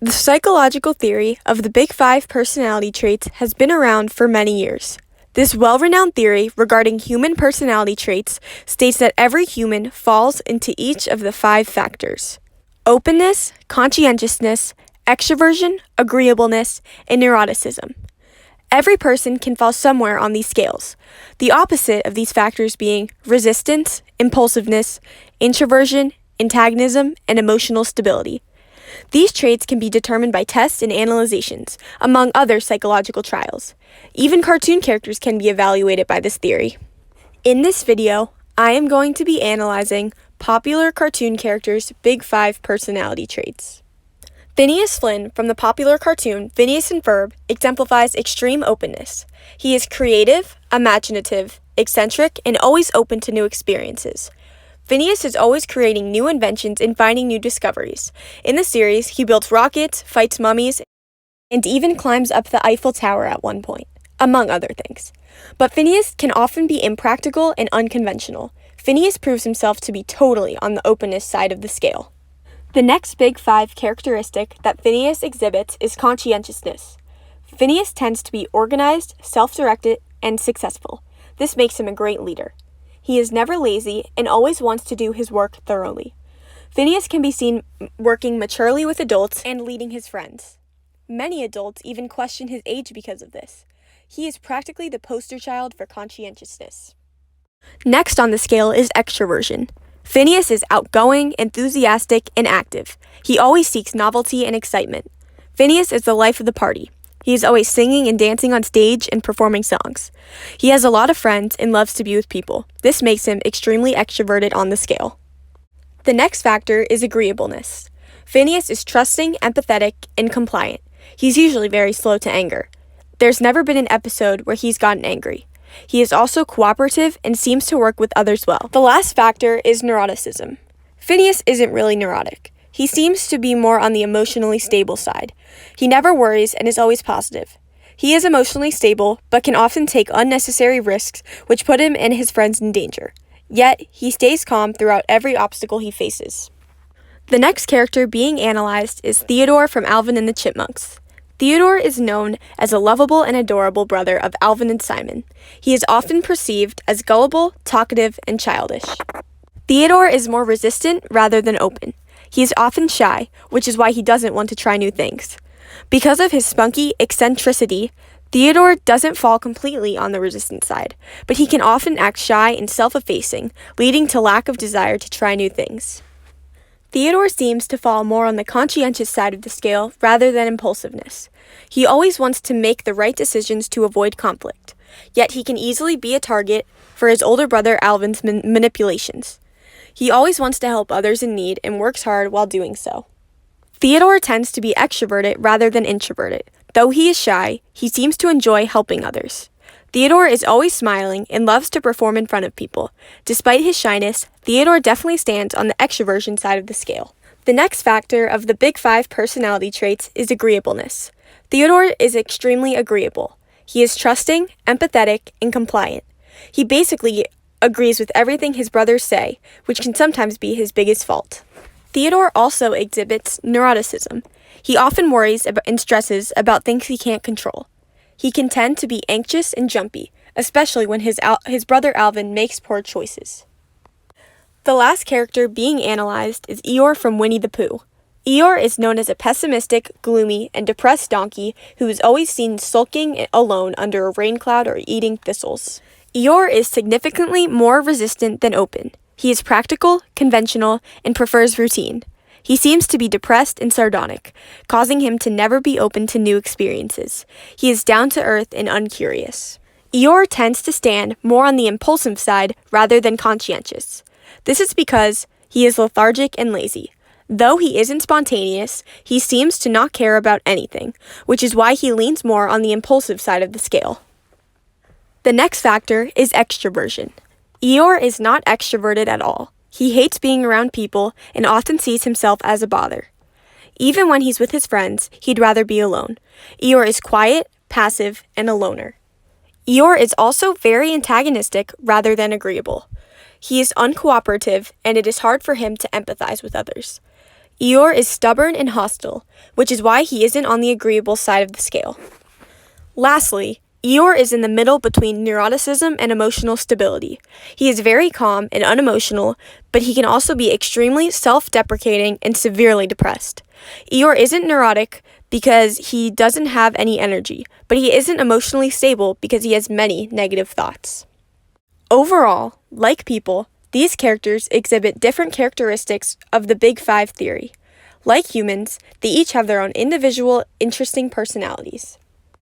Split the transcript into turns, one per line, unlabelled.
The psychological theory of the Big Five personality traits has been around for many years. This well-renowned theory regarding human personality traits states that every human falls into each of the 5 factors: openness, conscientiousness, extroversion, agreeableness, and neuroticism. Every person can fall somewhere on these scales, the opposite of these factors being resistance, impulsiveness, introversion, antagonism, and emotional stability. These traits can be determined by tests and analyzations, among other psychological trials. Even cartoon characters can be evaluated by this theory. In this video, I am going to be analyzing popular cartoon characters' Big Five personality traits. Phineas Flynn from the popular cartoon Phineas and Ferb exemplifies extreme openness. He is creative, imaginative, eccentric, and always open to new experiences. Phineas is always creating new inventions and finding new discoveries. In the series, he builds rockets, fights mummies, and even climbs up the Eiffel Tower at one point, among other things. But Phineas can often be impractical and unconventional. Phineas proves himself to be totally on the openness side of the scale. The next Big Five characteristic that Phineas exhibits is conscientiousness. Phineas tends to be organized, self-directed, and successful. This makes him a great leader. He is never lazy and always wants to do his work thoroughly. Phineas can be seen working maturely with adults and leading his friends. Many adults even question his age because of this. He is practically the poster child for conscientiousness. Next on the scale is extroversion. Phineas is outgoing, enthusiastic, and active. He always seeks novelty and excitement. Phineas is the life of the party. He is always singing and dancing on stage and performing songs. He has a lot of friends and loves to be with people. This makes him extremely extroverted on the scale. The next factor is agreeableness. Phineas is trusting, empathetic, and compliant. He's usually very slow to anger. There's never been an episode where he's gotten angry. He is also cooperative and seems to work with others well. The last factor is neuroticism. Phineas isn't really neurotic. He seems to be more on the emotionally stable side. He never worries and is always positive. He is emotionally stable, but can often take unnecessary risks, which put him and his friends in danger. Yet, he stays calm throughout every obstacle he faces. The next character being analyzed is Theodore from Alvin and the Chipmunks. Theodore is known as a lovable and adorable brother of Alvin and Simon. He is often perceived as gullible, talkative, and childish. Theodore is more resistant rather than open. He is often shy, which is why he doesn't want to try new things. Because of his spunky eccentricity, Theodore doesn't fall completely on the resistant side, but he can often act shy and self-effacing, leading to lack of desire to try new things. Theodore seems to fall more on the conscientious side of the scale rather than impulsiveness. He always wants to make the right decisions to avoid conflict, yet he can easily be a target for his older brother Alvin's manipulations. He always wants to help others in need and works hard while doing so. Theodore tends to be extroverted rather than introverted. Though he is shy, he seems to enjoy helping others. Theodore is always smiling and loves to perform in front of people. Despite his shyness, Theodore definitely stands on the extroversion side of the scale. The next factor of the Big Five personality traits is agreeableness. Theodore is extremely agreeable. He is trusting, empathetic, and compliant. He basically agrees with everything his brothers say, which can sometimes be his biggest fault. Theodore also exhibits neuroticism. He often worries and stresses about things he can't control. He can tend to be anxious and jumpy, especially when his brother Alvin makes poor choices. The last character being analyzed is Eeyore from Winnie the Pooh. Eeyore is known as a pessimistic, gloomy, and depressed donkey who is always seen sulking alone under a rain cloud or eating thistles. Eeyore is significantly more resistant than open. He is practical, conventional, and prefers routine. He seems to be depressed and sardonic, causing him to never be open to new experiences. He is down to earth and uncurious. Eeyore tends to stand more on the impulsive side rather than conscientious. This is because he is lethargic and lazy. Though he isn't spontaneous, he seems to not care about anything, which is why he leans more on the impulsive side of the scale. The next factor is extroversion. Eeyore is not extroverted at all. He hates being around people and often sees himself as a bother. Even when he's with his friends, he'd rather be alone. Eeyore is quiet, passive, and a loner. Eeyore is also very antagonistic rather than agreeable. He is uncooperative, and it is hard for him to empathize with others. Eeyore is stubborn and hostile, which is why he isn't on the agreeable side of the scale. Lastly, Eeyore is in the middle between neuroticism and emotional stability. He is very calm and unemotional, but he can also be extremely self-deprecating and severely depressed. Eeyore isn't neurotic because he doesn't have any energy, but he isn't emotionally stable because he has many negative thoughts. Overall, like people, these characters exhibit different characteristics of the Big Five theory. Like humans, they each have their own individual, interesting personalities.